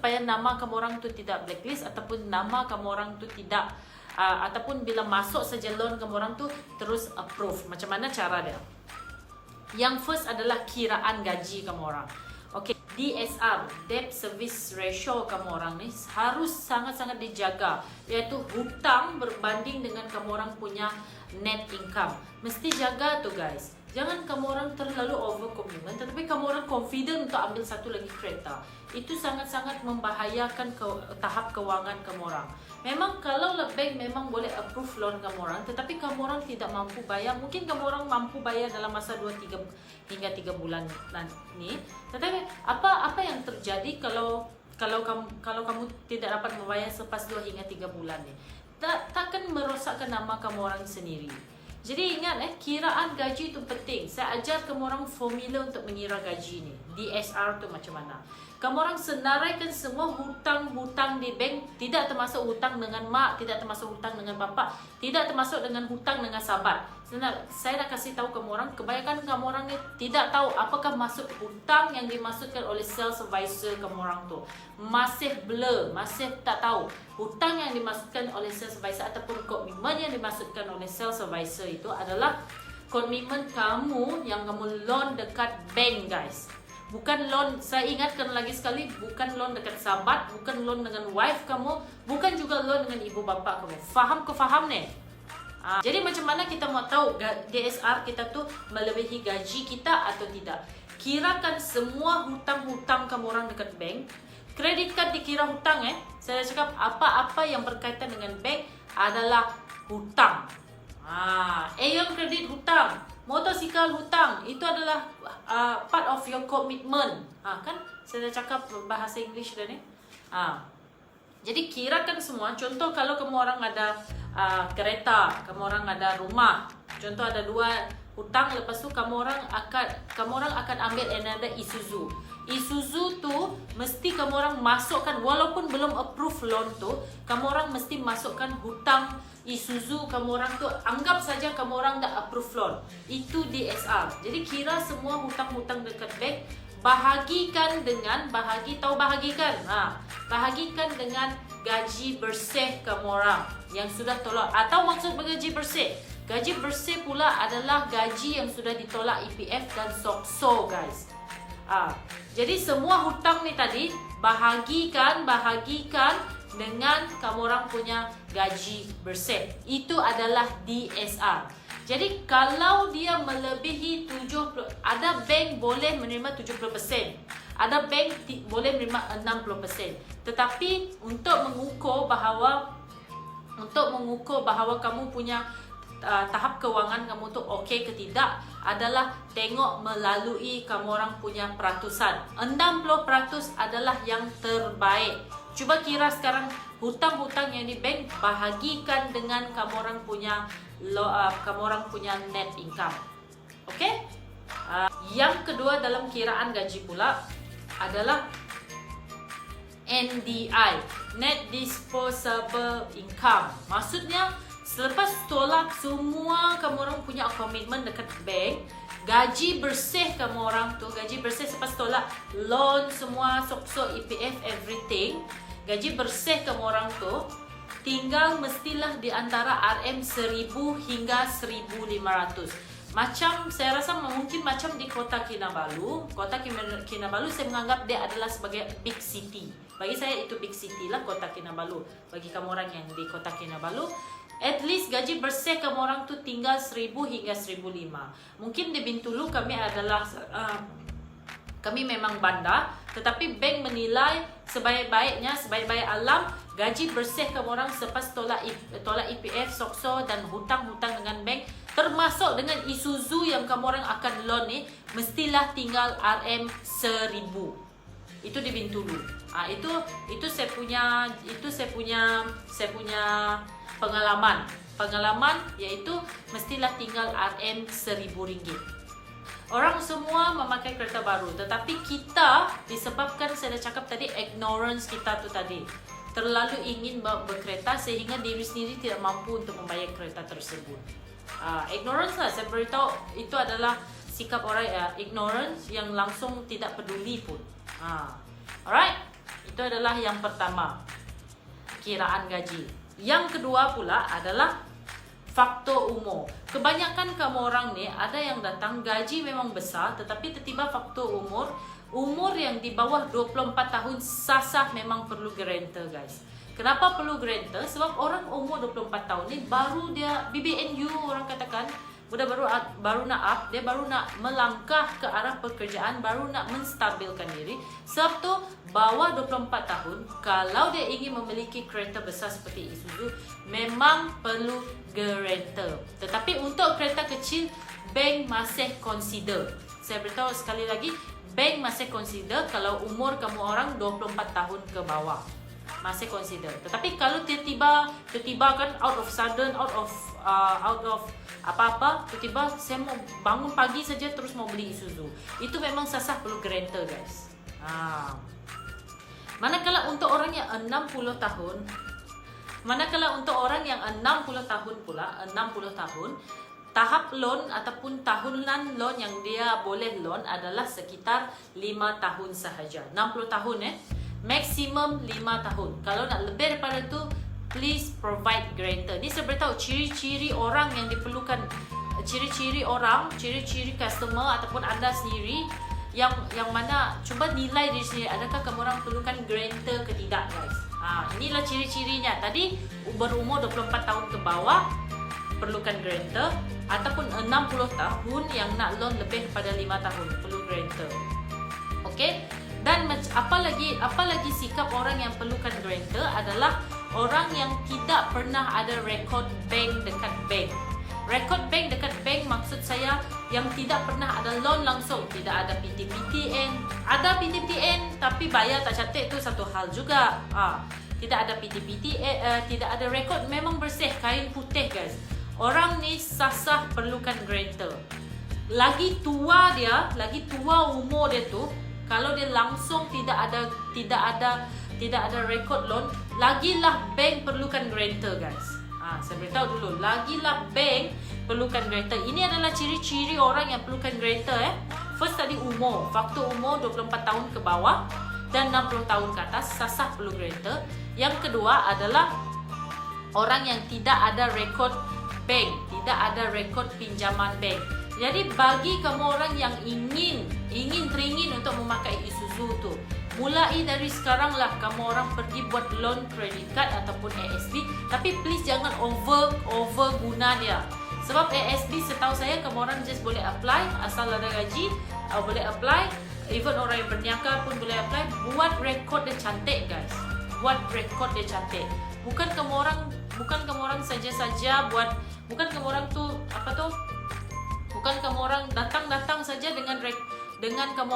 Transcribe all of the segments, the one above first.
supaya nama kamu orang tu tidak blacklist ataupun nama kamu orang tu tidak ataupun bila masuk saja loan kamu orang tu terus approve. Macam mana cara dia? Yang first adalah kiraan gaji kamu orang. Okay, DSR, Debt Service Ratio kamu orang ni harus sangat-sangat dijaga, iaitu hutang berbanding dengan kamu orang punya net income. Mesti jaga tu guys. Jangan kamu orang terlalu over commitment tetapi kamu orang confident untuk ambil satu lagi kereta. Itu sangat-sangat membahayakan tahap kewangan kamu orang. Memang kalau bank memang boleh approve loan kamu orang, tetapi kamu orang tidak mampu bayar. Mungkin kamu orang mampu bayar dalam masa 2-3 hingga 3 bulan ni. Tetapi apa yang terjadi kalau kamu tidak dapat membayar selepas 2 hingga 3 bulan ni? Takkan merosakkan nama kamu orang sendiri. Jadi ingat kiraan gaji itu penting. Saya ajar kamu orang formula untuk mengira gaji ni. DSR tu macam mana. Kamu orang senaraikan semua hutang-hutang di bank, tidak termasuk hutang dengan mak, tidak termasuk hutang dengan bapa, tidak termasuk dengan hutang dengan sahabat. Saya dah kasih tahu kamu orang, kebanyakan kamu orang ni tidak tahu apakah maksud hutang yang dimaksudkan oleh sales advisor kamu orang tu. Masih blur, masih tak tahu. Hutang yang dimaksudkan oleh sales advisor ataupun komitmen yang dimaksudkan oleh sales advisor itu adalah komitmen kamu yang kamu loan dekat bank guys. Bukan loan, saya ingatkan lagi sekali, bukan loan dekat sahabat, bukan loan dengan wife kamu, bukan juga loan dengan ibu bapa kamu. Faham ke faham ni? Jadi macam mana kita mau tahu DSR kita tu melebihi gaji kita atau tidak? Kirakan semua hutang-hutang kamu orang dekat bank. Kredit card dikira hutang Saya cakap apa-apa yang berkaitan dengan bank adalah hutang. Yang kredit hutang, motosikal hutang, itu adalah part of your commitment. Kan saya dah cakap bahasa English dah ni. Jadi kirakan semua. Contoh kalau kamu orang ada kereta, kamu orang ada rumah. Contoh ada 2 hutang, lepas tu kamu orang akan ambil another Isuzu. Isuzu tu mesti kamu orang masukkan, walaupun belum approve loan tu, kamu orang mesti masukkan hutang Isuzu kamu orang tu, anggap saja kamu orang dah approve loan. Itu DSR. Jadi kira semua hutang-hutang dekat bank, bahagikan dengan bahagikan dengan gaji bersih kamu orang yang sudah tolak. Atau maksud gaji bersih, gaji bersih pula adalah gaji yang sudah ditolak EPF dan SOCSO guys. Jadi semua hutang ni tadi bahagikan dengan kamu orang punya gaji bersih. Itu adalah DSR. Jadi kalau dia melebihi 70%, ada bank boleh menerima 70%, ada bank boleh menerima 60%. Tetapi untuk mengukur bahawa kamu punya tahap kewangan kamu tu okey ke tidak adalah tengok melalui kamu orang punya peratusan. 60% adalah yang terbaik. Cuba kira sekarang hutang-hutang yang di bank bahagikan dengan kamu orang punya net income. Okey? Yang kedua dalam kiraan gaji pula adalah NDI, Net Disposable Income. Maksudnya selepas tolak semua kamu orang punya komitmen dekat bank, gaji bersih kamu orang tu, gaji bersih selepas tolak loan semua, SOCSO, EPF, everything, gaji bersih kamu orang tu tinggal mestilah di antara RM 1000 hingga 1500. Macam saya rasa mungkin macam di Kota Kinabalu. Kota Kinabalu saya menganggap dia adalah sebagai big city. Bagi saya itu big city lah Kota Kinabalu. Bagi kamu orang yang di Kota Kinabalu, at least gaji bersih kamu orang tu tinggal 1000 hingga 1500. Mungkin di Bintulu kami adalah kami memang bandar, tetapi bank menilai sebaik-baik alam gaji bersih kamu orang selepas tolak EPF, SOCSO dan hutang-hutang dengan bank, termasuk dengan Isuzu yang kamu orang akan loan ni, mestilah tinggal RM 1000. Itu di Bintulu. Itu saya punya pengalaman iaitu mestilah tinggal RM 1000. Orang semua memakai kereta baru, tetapi kita disebabkan saya dah cakap tadi ignorance kita tu tadi, terlalu ingin berkereta sehingga diri sendiri tidak mampu untuk membayar kereta tersebut. Ignorance lah, saya beritahu itu adalah sikap orang ignorance yang langsung tidak peduli pun. Alright. Itu adalah yang pertama, kiraan gaji. Yang kedua pula adalah faktor umur. Kebanyakan kamu orang ni ada yang datang gaji memang besar, tetapi tiba-tiba faktor umur yang di bawah 24 tahun sasah memang perlu guarantor guys. Kenapa perlu guarantor? Sebab orang umur 24 tahun ni baru dia BBNU, orang katakan budak baru nak up, dia baru nak melangkah ke arah pekerjaan, baru nak menstabilkan diri. Sebab tu bawah 24 tahun kalau dia ingin memiliki kereta besar seperti Isuzu memang perlu guarantor. Tetapi untuk kereta kecil bank masih consider. Saya beritahu sekali lagi, bank masih consider kalau umur kamu orang 24 tahun ke bawah. Masih consider. Tetapi kalau tiba-tiba kan out of sudden, out of apa-apa, tiba-tiba saya mau bangun pagi saja terus mau beli Isuzu, itu memang sasah perlu guarantor guys. Manakala untuk orang yang 60 tahun, pula 60 tahun, tahap loan ataupun tahunan loan yang dia boleh loan adalah sekitar 5 tahun sahaja. 60 tahun maksimum 5 tahun. Kalau nak lebih daripada tu, please provide guarantor. Ni saya beritahu ciri-ciri orang yang diperlukan, ciri-ciri customer ataupun anda sendiri yang mana cuba nilai diri sendiri, adakah kamu orang perlukan guarantor ke tidak guys. Inilah ciri-cirinya. Tadi berumur 24 tahun ke bawah perlukan guarantor, ataupun 60 tahun yang nak loan lebih daripada 5 tahun perlu guarantor. Okey. Dan apa lagi sikap orang yang perlukan guarantor adalah orang yang tidak pernah ada rekod bank dekat bank. Rekod bank dekat bank maksud saya yang tidak pernah ada loan langsung, tidak ada PTPTN. Ada PTPTN tapi bayar tak cantik, tu satu hal juga. Tidak ada PTPTN, tidak ada rekod, memang bersih, kain putih guys. Orang ni sasah perlukan guarantor. Lagi tua umur dia tu, kalau dia langsung tidak ada rekod loan, lagilah bank perlukan guarantor guys. Saya beritahu dulu, lagilah bank perlukan guarantor. Ini adalah ciri-ciri orang yang perlukan guarantor. First tadi umur, faktor umur 24 tahun ke bawah dan 60 tahun ke atas sasah perlu guarantor. Yang kedua adalah orang yang tidak ada rekod bank, tidak ada rekod pinjaman bank. Jadi bagi kamu orang yang teringin untuk memakai Isuzu tu, mulai dari sekarang lah kamu orang pergi buat loan credit card ataupun ASB, tapi please jangan over guna dia. Sebab ASB setahu saya kamu orang just boleh apply asal ada gaji, boleh apply, even orang yang berniaga pun boleh apply. Buat rekod dia cantik guys. Buat rekod dia cantik. Bukan kamu orang saja-saja buat, bukan kamu orang tu bukan kamu orang datang saja dengan kamu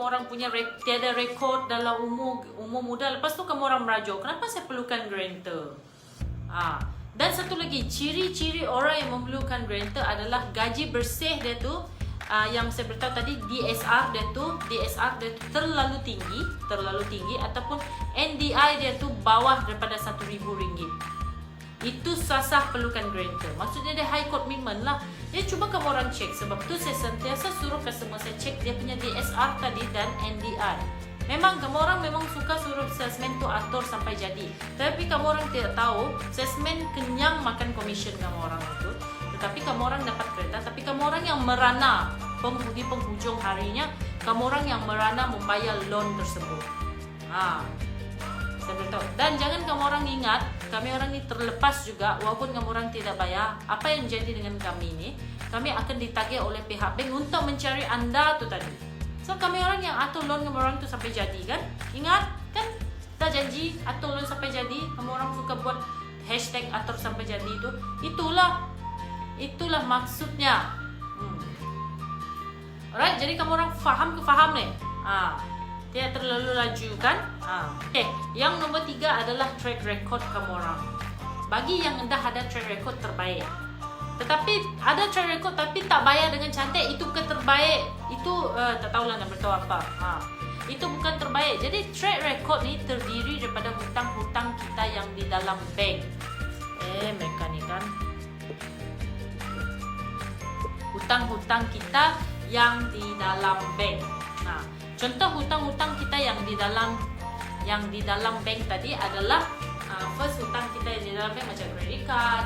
orang punya tiada rekod dalam umur muda, lepas tu kamu orang merajuk. Kenapa saya perlukan guarantor? Dan satu lagi, ciri-ciri orang yang memerlukan guarantor adalah gaji bersih dia tu, yang saya beritahu tadi, DSR dia tu terlalu tinggi ataupun NDI dia tu bawah daripada RM1,000. Itu sasah perlukan guarantor. Maksudnya dia high commitment lah. Dia cuba kamu orang cek. Sebab tu saya sentiasa suruh customer saya cek dia punya DSR tadi dan NDI. Memang kamu orang memang suka suruh salesman tu atur sampai jadi. Tapi kamu orang tidak tahu, salesman kenyang makan komisen kamu orang itu. Tetapi kamu orang dapat kereta, tapi kamu orang yang merana di penghujung harinya, kamu orang yang merana membayar loan tersebut. Saya beritahu. Dan jangan kamu orang ingat, kami orang ni terlepas juga, walaupun kamu orang tidak bayar. Apa yang jadi dengan kami ni, kami akan ditagih oleh pihak bank untuk mencari anda tu tadi. So kami orang yang atur loan kamu orang tu sampai jadi kan. Ingat kan, kita janji atur loan sampai jadi. Kamu orang suka buat hashtag atur sampai jadi itu. Itulah maksudnya. Alright, jadi kamu orang faham ni. Tidak terlalu laju kan? Okay. Yang nombor 3 adalah track record kamu orang. Bagi yang dah ada track record terbaik. Tetapi ada track record tapi tak bayar dengan cantik, itu bukan terbaik. Itu tak tahulah nak beritahu apa. Itu bukan terbaik. Jadi track record ni terdiri daripada hutang-hutang kita yang di dalam bank. Mereka ni kan. Hutang-hutang kita yang di dalam bank. Contoh hutang-hutang kita yang di dalam bank tadi adalah first hutang kita yang di dalam bank macam credit card.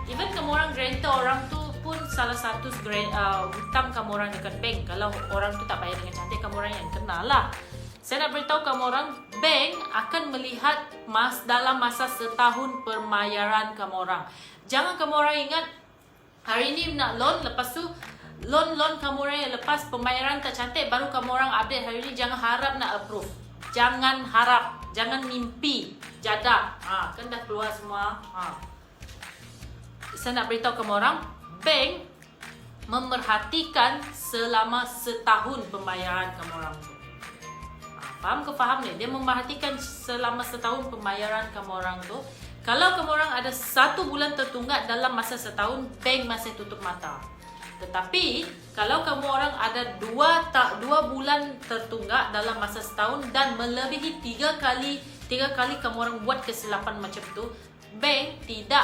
Even kamu orang grantor orang tu pun salah satu hutang kamu orang dekat bank. Kalau orang tu tak bayar dengan cantik, kamu orang yang kena lah. Saya nak beritahu kamu orang, bank akan melihat dalam masa setahun pembayaran kamu orang. Jangan kamu orang ingat hari ni nak loan, lepas tu loan kamu orang yang lepas pembayaran tak cantik baru kamu orang update hari ni. Jangan harap nak approve. Jangan harap, jangan mimpi jadak. Kan dah keluar semua. Saya nak beritahu kamu orang, bank memerhatikan selama setahun pembayaran kamu orang tu. Faham ke faham ni? Dia memerhatikan selama setahun pembayaran kamu orang tu. Kalau kamu orang ada 1 bulan tertunggak dalam masa setahun, bank masih tutup mata. Tetapi kalau kamu orang ada 2 bulan tertunggak dalam masa setahun dan melebihi 3 kali kamu orang buat kesilapan macam tu, bank tidak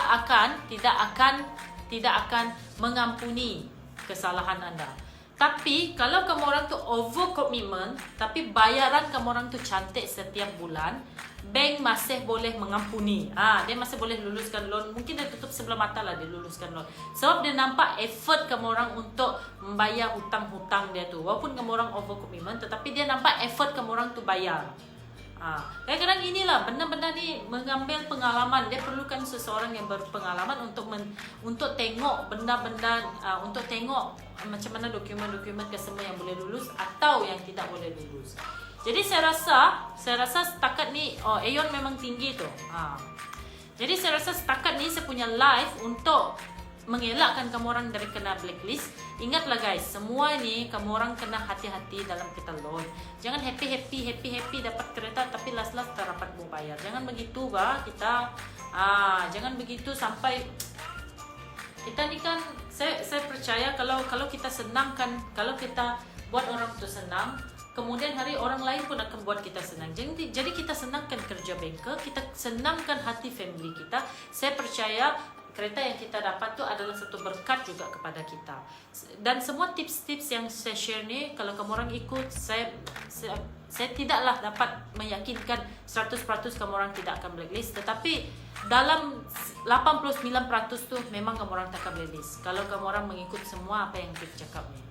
akan mengampuni kesalahan anda. Tapi kalau kamu orang tu over commitment tapi bayaran kamu orang tu cantik setiap bulan, bank masih boleh mengampuni. Dia masih boleh luluskan loan. Mungkin dia tutup sebelah mata lah dia luluskan loan. Sebab dia nampak effort kamu orang untuk membayar hutang-hutang dia tu. Walaupun kamu orang over commitment, tetapi dia nampak effort kamu orang tu bayar. Kadang-kadang inilah benda-benda ni mengambil pengalaman. Dia perlukan seseorang yang berpengalaman untuk tengok benda-benda, untuk tengok macam mana dokumen-dokumen kesemua yang boleh lulus atau yang tidak boleh lulus. Jadi saya rasa setakat ni Aeon memang tinggi tu. Jadi saya rasa setakat ni saya punya live untuk mengelakkan kamu orang dari kena blacklist. Ingatlah guys, semua ni kamu orang kena hati-hati dalam kita loan. Jangan happy dapat kereta tapi last tak dapat mau bayar. Jangan begitu kita. Jangan begitu sampai kita ni kan, saya percaya kalau kita senangkan, kalau kita buat orang tu senang, kemudian hari orang lain pun akan buat kita senang. Jadi kita senangkan kerja banker, kita senangkan hati family kita. Saya percaya kereta yang kita dapat tu adalah satu berkat juga kepada kita. Dan semua tips-tips yang saya share ni, kalau kamu orang ikut, saya tidaklah dapat meyakinkan 100% kamu orang tidak akan blacklist. Tetapi dalam 89% tu memang kamu orang tak akan blacklist kalau kamu orang mengikut semua apa yang kita cakap ni.